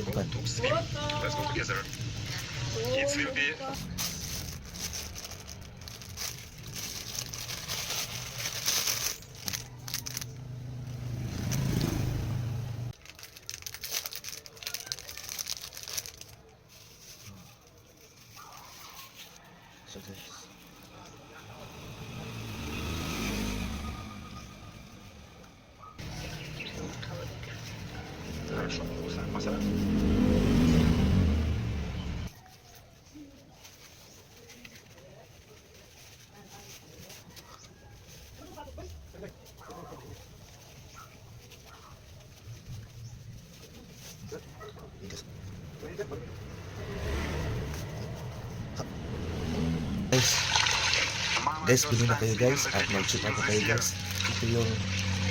Bukan. Let's go together. It will be. So guys. Хорошо, вкусно, масарак. Guys, bili na kayo guys at mag-shoot out na kayo guys. Ito yung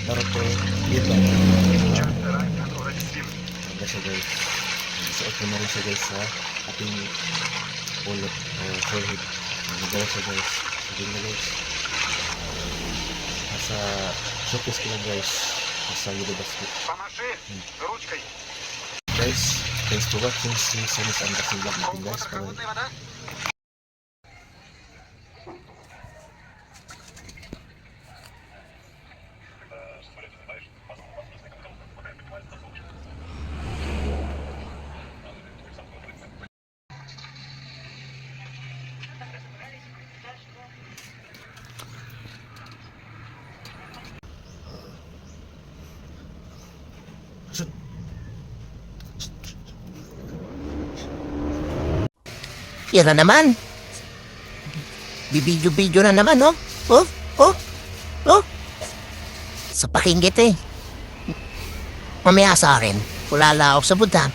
Naruto headband. Maganda siya guys. Suot ko na rin siya guys sa ating ulo o forehead. Maganda siya guys. Sige na guys. Nasa showcase ko lang guys. Nasa video basket. Guys, thanks for watching. See you sa next unboxing vlog natin guys. Bye. Yan na naman. Bibidyo-bidyo na naman, oh. Oh. Sa pakinggit eh. Mamaya sa akin. Wala ako sa buta.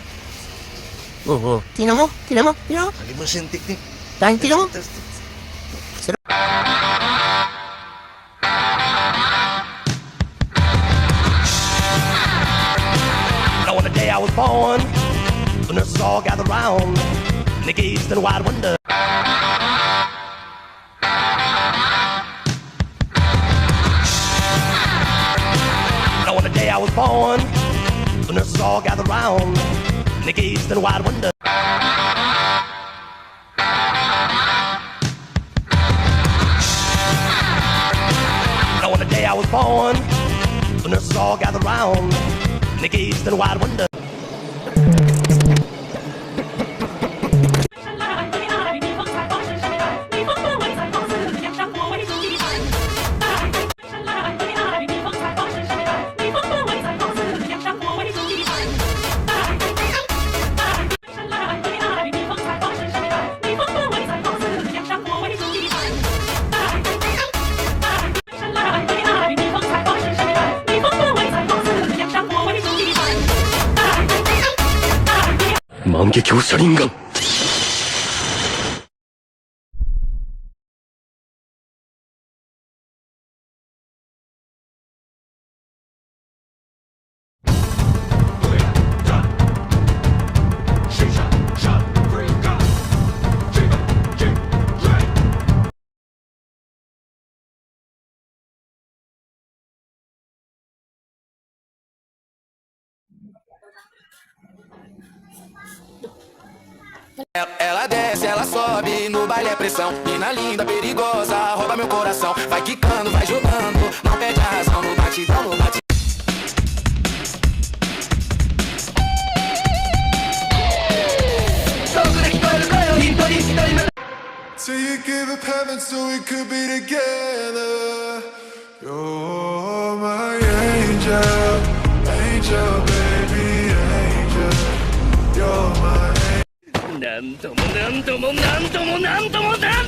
Oo. Tingnan mo. Lagi mo siyang teknik. Tingnan mo. On the day I was born, the nurses all gathered round, and they gazed in wide wonder. On the day I was born, the nurses all gathered round, and they gazed in wide wonder. On the day I was born, the nurses all gathered round, and they gazed in wide wonder. 만개교 살인감. Ela desce, ela sobe, no baile é pressão. Mina linda, perigosa, rouba meu coração. Vai quicando, vai jogando, não perde a razão. No batidão, no batidão. So you give up heaven so we could be together. You're my angel, angel, baby, angel. You're my angel. なんともなんともなんともなんともなん